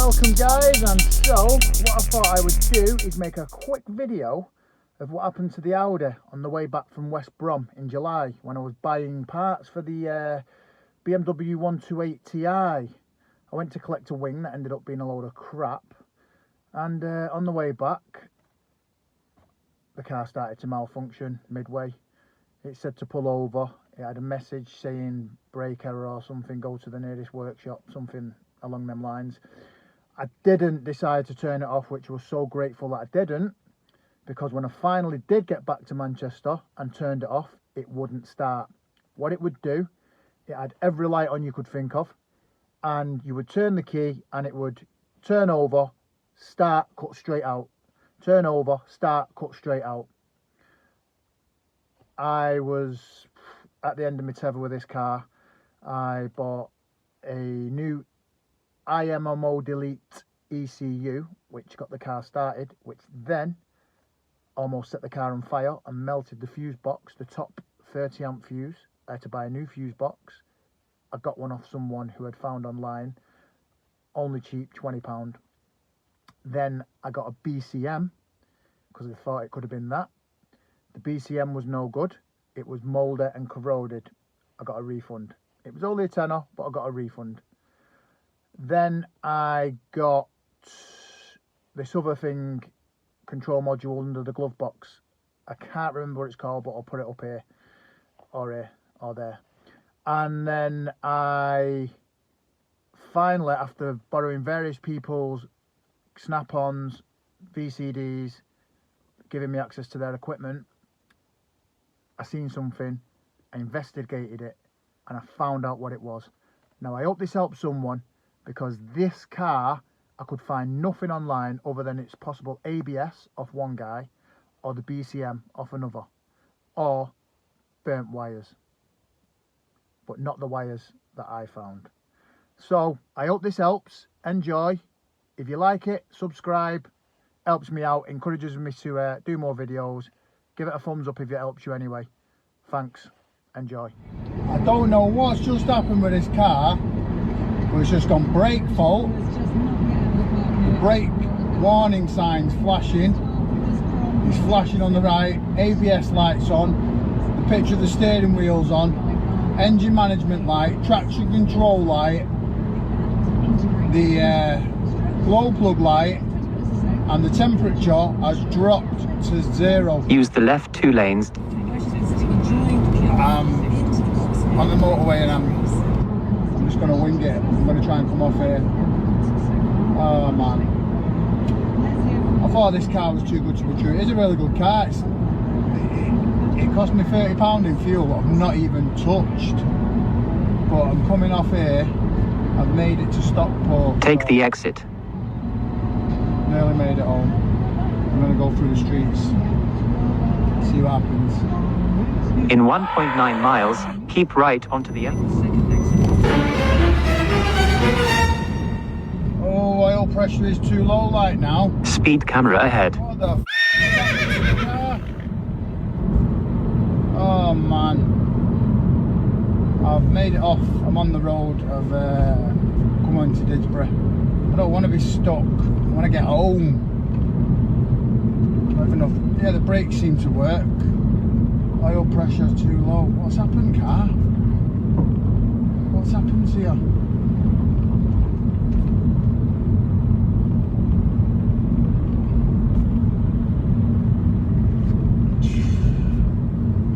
Welcome guys, and so what I thought I would do is make a quick video of what happened to the Audi on the way back from West Brom in July when I was buying parts for the BMW 128 Ti. I went to collect a wing that ended up being a load of crap, and on the way back the car started to malfunction midway. It said to pull over. It had a message saying brake error or something, go to the nearest workshop, something along them lines. I didn't decide to turn it off, which I was so grateful that I didn't, because when I finally did get back to Manchester and turned it off, it wouldn't start. What it would do, it had every light on you could think of, and you would turn the key and it would turn over, start, cut straight out. Turn over, start, cut straight out. I was at the end of my tether with this car. I bought a new IMO delete ECU, which got the car started, which then almost set the car on fire and melted the fuse box, the top 30 amp fuse. I had to buy a new fuse box. I got one off someone who had found online, only cheap, £20. Then I got a BCM because I thought it could have been that. The BCM was no good. It was mouldy and corroded. I got a refund. It was only a tenner, but I got a refund. Then I got this other thing, control module under the glove box. I can't remember what it's called, but I'll put it up here or there. And then I finally, after borrowing various people's snap-ons, VCDs, giving me access to their equipment, I seen something, I investigated it, and I found out what it was. Now I hope this helps someone, because this car, I could find nothing online other than its possible ABS off one guy, or the BCM off another, or burnt wires, but not the wires that I found. So I hope this helps. Enjoy. If you like it, subscribe. Helps me out, encourages me to do more videos. Give it a thumbs up if it helps you anyway. Thanks. Enjoy. I don't know what's just happened with this car, but it's just gone brake fault. The brake warning signs flashing. It's flashing on the right. ABS lights on. The picture of the steering wheel's on. Engine management light. Traction control light. The glow plug light. And the temperature has dropped to 0. Use the left 2 lanes. On the motorway, and I'm just going to wing it. I'm going to try and come off here. Oh man, I thought this car was too good to be true. It is a really good car. It cost me £30 in fuel that I've not even touched, but I'm coming off here. I've made it to Stockport. Take the exit. Nearly made it home. I'm going to go through the streets, see what happens. In 1.9 miles, keep right onto the end. Oh, oil pressure is too low right now. Speed camera ahead. What the f***? Oh man. I've made it off. I'm on the road. I've come on to Didsbury. I don't want to be stuck. I want to get home. I have enough. Yeah, the brakes seem to work. Oil pressure too low. What's happened, car? What's happened here?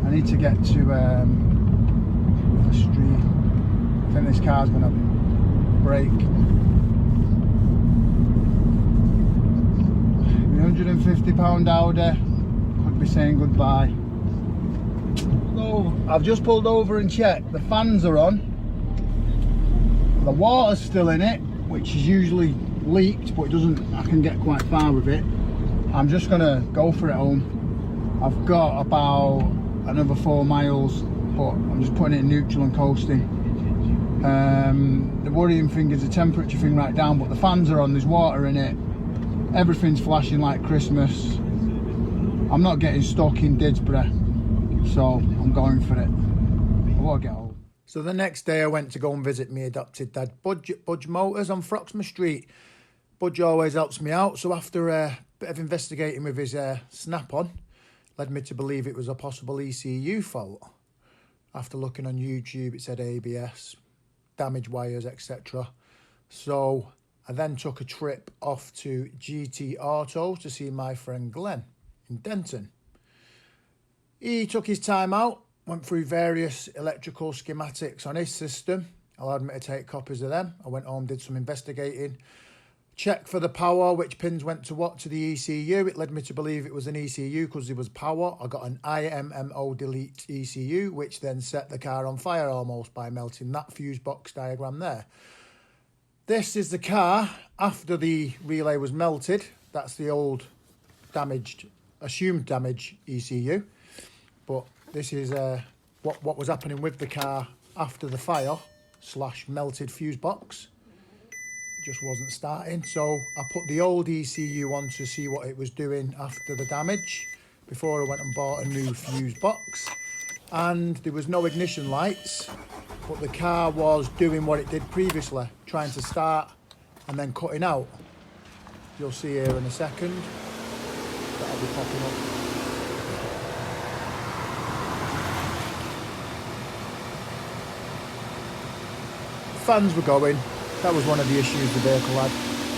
I need to get to the street. I think this car's going to break. £150 Audi, could be saying goodbye. I've just pulled over and checked, the fans are on, the water's still in it, which is usually leaked, but it doesn't, I can get quite far with it. I'm just gonna go for it home. I've got about another 4 miles, but I'm just putting it in neutral and coasting. The worrying thing is the temperature thing right down, but the fans are on, there's water in it. Everything's flashing like Christmas. I'm not getting stuck in Didsbury, so I'm going for it. I want to get home. So the next day I went to go and visit my adopted dad, Budge Motors on Froxmore Street. Budge always helps me out, so after a bit of investigating with his snap-on, led me to believe it was a possible ECU fault. After looking on YouTube, it said ABS, damaged wires, etc. So I then took a trip off to GT Auto to see my friend Glenn in Denton. He took his time out, went through various electrical schematics on his system, allowed me to take copies of them. I went home, did some investigating, checked for the power, which pins went to what, to the ECU. It led me to believe it was an ECU because it was power. I got an IMMO delete ECU, which then set the car on fire almost by melting that fuse box diagram there. This is the car after the relay was melted. That's the old damaged, assumed damaged ECU. But this is what was happening with the car after the fire / melted fuse box. Just wasn't starting, so I put the old ECU on to see what it was doing after the damage before I went and bought a new fuse box. And there was no ignition lights, but the car was doing what it did previously, trying to start and then cutting out. You'll see here in a second, that'll be popping up. The fans were going. That was one of the issues the vehicle had,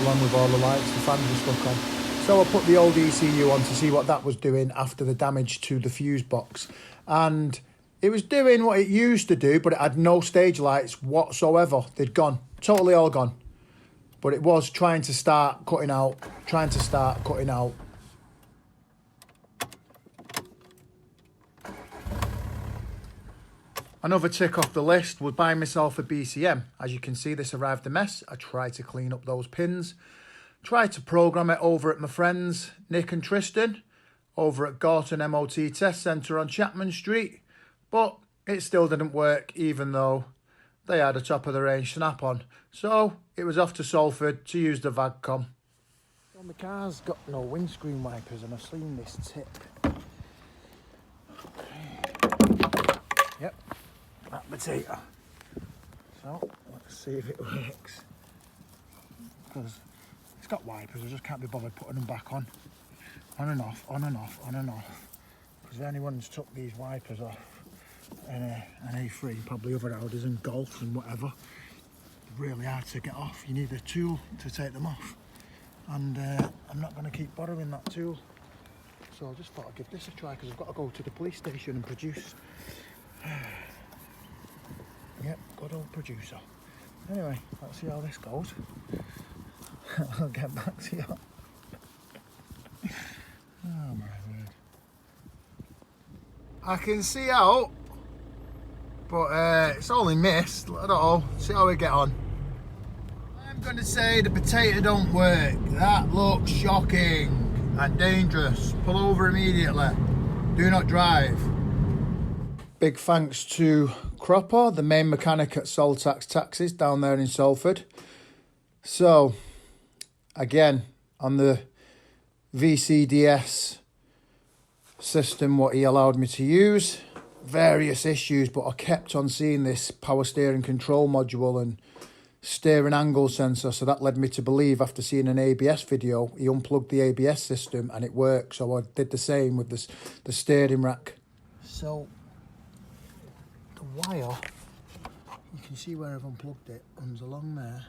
along with all the lights. The fans were stuck on. So I put the old ECU on to see what that was doing after the damage to the fuse box. And it was doing what it used to do, but it had no stage lights whatsoever. They'd gone, totally all gone. But it was trying to start cutting out, trying to start cutting out. Another tick off the list was buying myself a BCM. As you can see, this arrived a mess. I tried to clean up those pins. Tried to program it over at my friends, Nick and Tristan, over at Gorton MOT Test Centre on Chapman Street. But it still didn't work, even though they had a top-of-the-range snap-on. So it was off to Salford to use the VAGCOM. Well, my car's got no windscreen wipers, and I've seen this tip. Yep. That potato. So let's see if it works. Because it's got wipers, I just can't be bothered putting them back on. On and off, on and off, on and off. Because if anyone's took these wipers off an A3, probably other Audis and Golfs and whatever, they're really hard to get off. You need a tool to take them off. And I'm not going to keep borrowing that tool. So I just thought I'd give this a try because I've got to go to the police station and produce. Yep, good old producer. Anyway, let's see how this goes. I'll get back to you. Oh my word. I can see out, but it's only mist. I don't know. See how we get on. I'm going to say the potato don't work. That looks shocking and dangerous. Pull over immediately. Do not drive. Big thanks to Cropper, the main mechanic at Soltax Taxis down there in Salford. So, again, on the VCDS system, what he allowed me to use, various issues, but I kept on seeing this power steering control module and steering angle sensor, so that led me to believe, after seeing an ABS video, he unplugged the ABS system and it worked. So I did the same with the steering rack. So the wire, you can see where I've unplugged it, runs along there,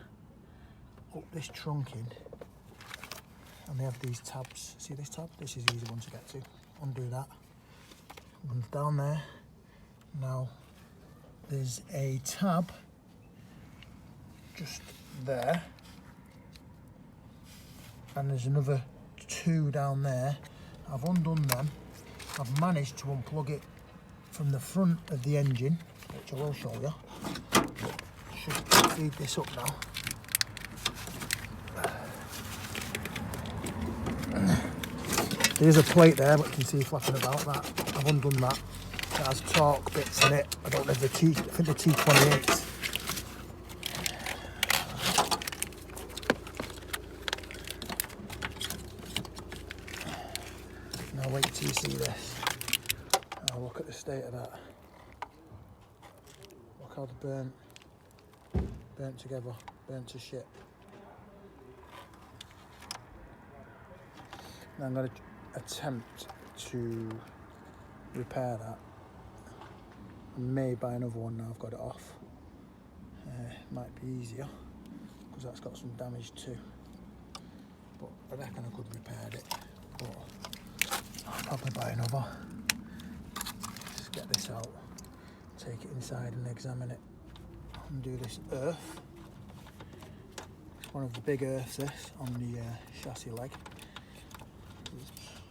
up this trunking, and they have these tabs. See this tab? This is the easy one to get to. Undo that, runs down there. Now there's a tab just there, and there's another two down there. I've undone them. I've managed to unplug it from the front of the engine, which I will show you. Should feed this up now. There's a plate there, but you can see flapping about that. I've undone that. It has torque bits in it. I don't know if I think the T28. Now wait till you see this. Oh, look at the state of that. Look how they're burnt together, burnt to shit. Now I'm going to attempt to repair that. I may buy another one now I've got it off. Might be easier because that's got some damage too. But I reckon I could repair it. But I'll probably buy another. Just get this out, take it inside and examine it. And do this earth. It's one of the big earths this on the chassis leg.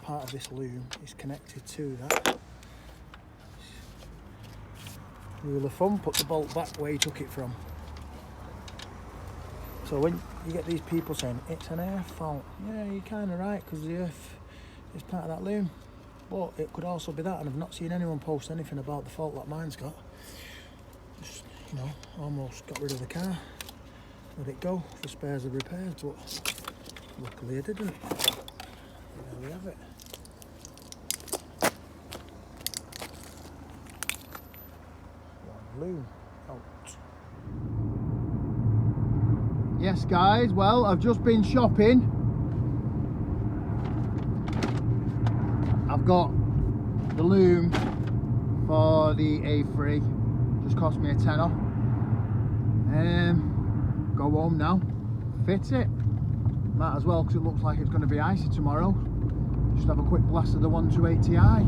Part of this loom is connected to that. Rule of thumb, put the bolt back where you took it from. So when you get these people saying it's an earth fault, yeah, you're kind of right, because the earth is part of that loom. But it could also be that, and I've not seen anyone post anything about the fault that mine's got. Just, you know, almost got rid of the car, let it go for spares and repairs, but luckily I didn't. There we have it. One loom out. Yes guys, well I've just been shopping. I've got the loom for the A3, just cost me a tenner. Go home now, fit it. Might as well because it looks like it's going to be icy tomorrow. Just have a quick blast of the 128i.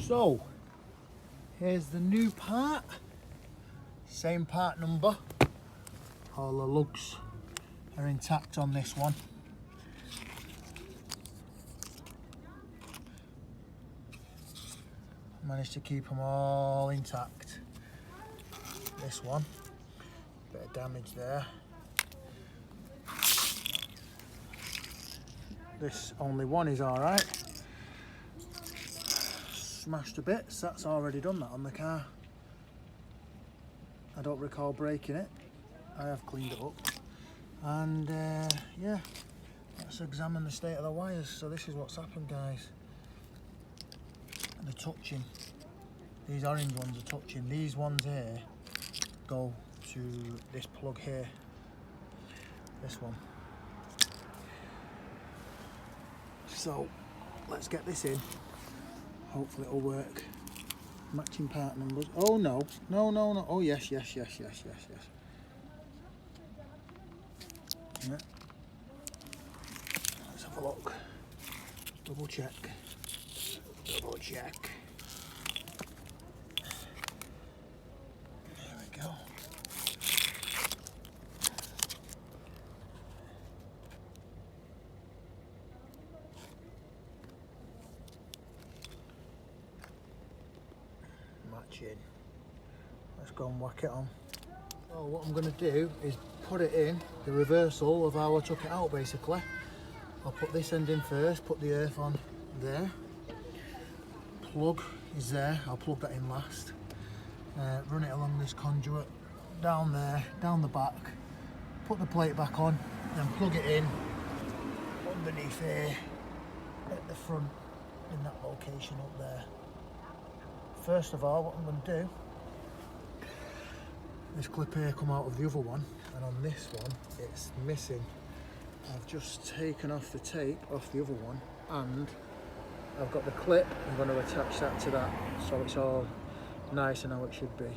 So, here's the new part. Same part number. All the lugs are intact on this one. Managed to keep them all intact. This one, bit of damage there. This only one is alright. Smashed to bits, that's already done that on the car. I don't recall breaking it. I have cleaned it up. And yeah, let's examine the state of the wires. So this is what's happened, guys. They're touching. These orange ones are touching. These ones here go to this plug here. This one. So let's get this in. Hopefully it'll work. Matching part numbers. Oh no, no, no, no. Oh yes, yes, yes, yes, yes, yes. Yeah. Let's have a look. Double check. Double check. There we go. Matching. Let's go and whack it on. So what I'm going to do is put it in the reversal of how I took it out basically. I'll put this end in first, put the earth on there. Plug is there, I'll plug that in last. Run it along this conduit, down there, down the back, put the plate back on, then plug it in underneath here at the front in that location up there. First of all, what I'm going to do, this clip here come out of the other one, and on this one it's missing. I've just taken off the tape off the other one, and I've got the clip. I'm going to attach that to that so it's all nice and how it should be.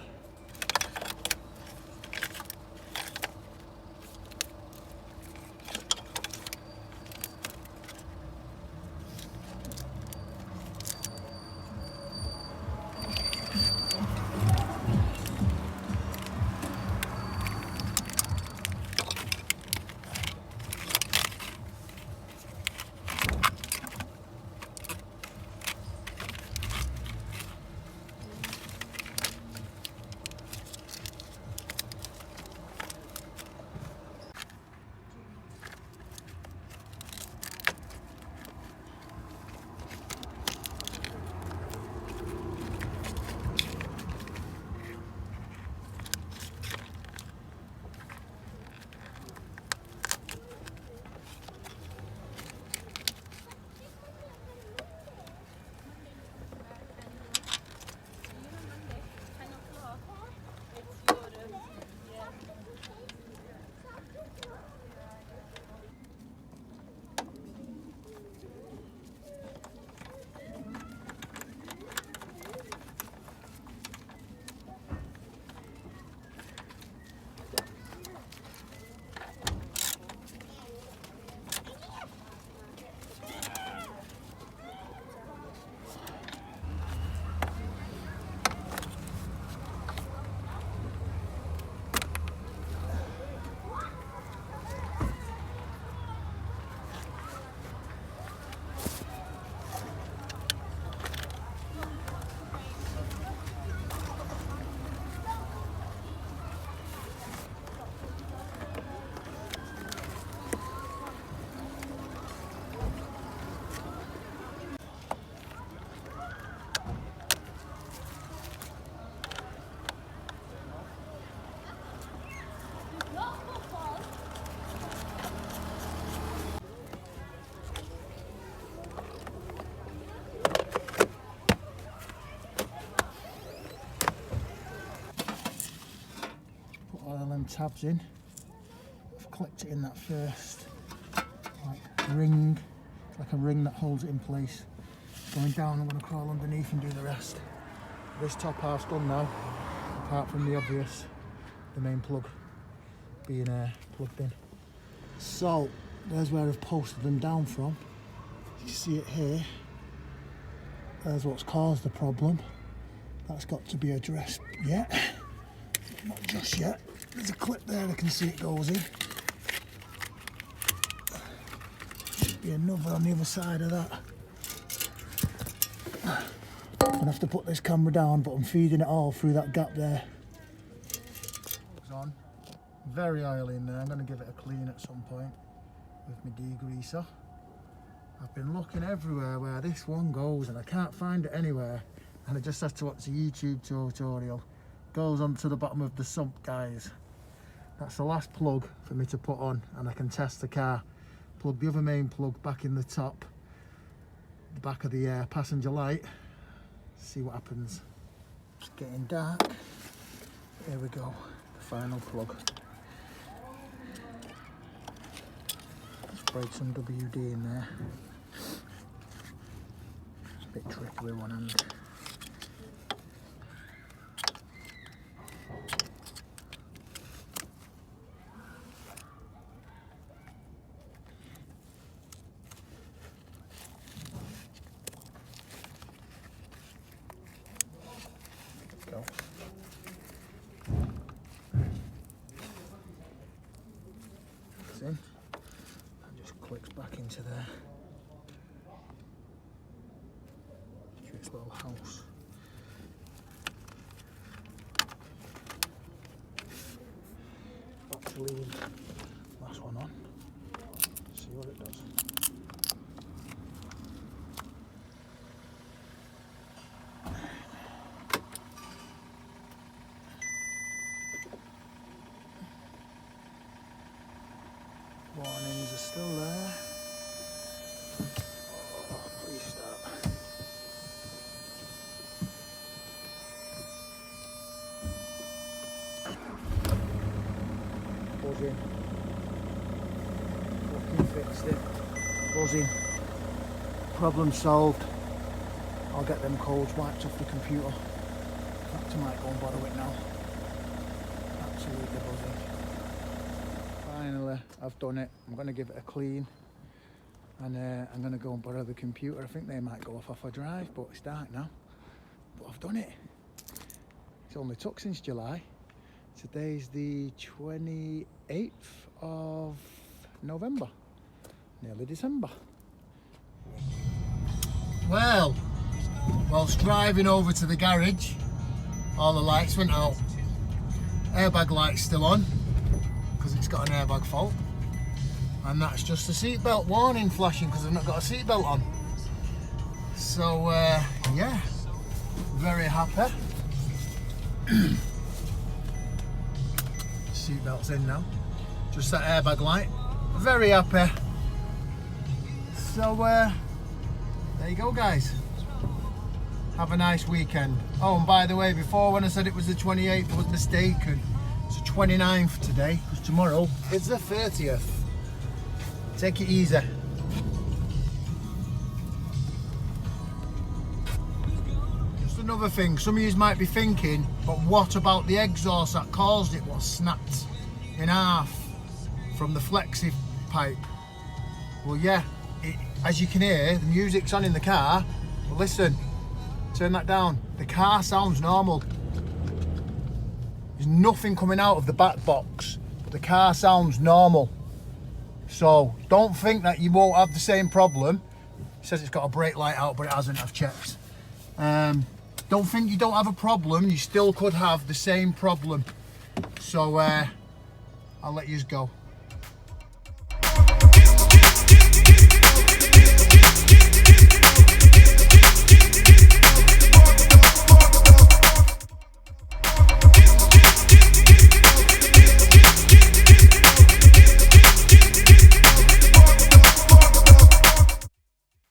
tabs in. I've clipped it in that first ring, like a ring that holds it in place. Going down, I'm going to crawl underneath and do the rest. This top half's done now, apart from the obvious, the main plug being plugged in. So there's where I've posted them down from. You see it here. There's what's caused the problem. That's got to be addressed yet. Not just yet. There's a clip there, I can see it goes in. Should be another on the other side of that. I'm gonna have to put this camera down, but I'm feeding it all through that gap there. It's on. Very oily in there. I'm gonna give it a clean at some point with my degreaser. I've been looking everywhere where this one goes and I can't find it anywhere. And I just had to watch a YouTube tutorial. Goes onto the bottom of the sump, guys. That's the last plug for me to put on and I can test the car. Plug the other main plug back in the top, the back of the passenger light. See what happens. It's getting dark. Here we go, the final plug. Sprayed some WD in there. It's a bit tricky with one hand. Go. It's in. And just clicks back into there. Its little house. Back to leave last one on. See what it does. Warnings are still there. Oh, please stop. Buzzing. Fucking fixed it. Buzzing. Problem solved. I'll get them codes wiped off the computer. In fact, I might go and borrow it now. Absolutely buzzing. Finally, I've done it. I'm going to give it a clean and I'm going to go and borrow the computer. I think they might go off a drive, but it's dark now. But I've done it. It's only took since July. Today's the 28th of November, nearly December. Well, whilst driving over to the garage, all the lights went out. Airbag light's still on, because it's got an airbag fault, and that's just the seatbelt warning flashing because I've not got a seatbelt on. So yeah, very happy. Seatbelt's in now, just that airbag light, very happy. So there you go, guys, have a nice weekend. Oh, and by the way, before when I said it was the 28th, I was mistaken. It's the 29th today, because tomorrow is the 30th. Take it easy. Just another thing, some of you might be thinking, but what about the exhaust that caused it? Was snapped in half from the flexi pipe? Well, yeah, as you can hear, the music's on in the car, but listen, turn that down. The car sounds normal. There's nothing coming out of the back box. The car sounds normal. So don't think that you won't have the same problem. It says it's got a brake light out, but it hasn't, I've checked. Don't think you don't have a problem. You still could have the same problem. So I'll let you go.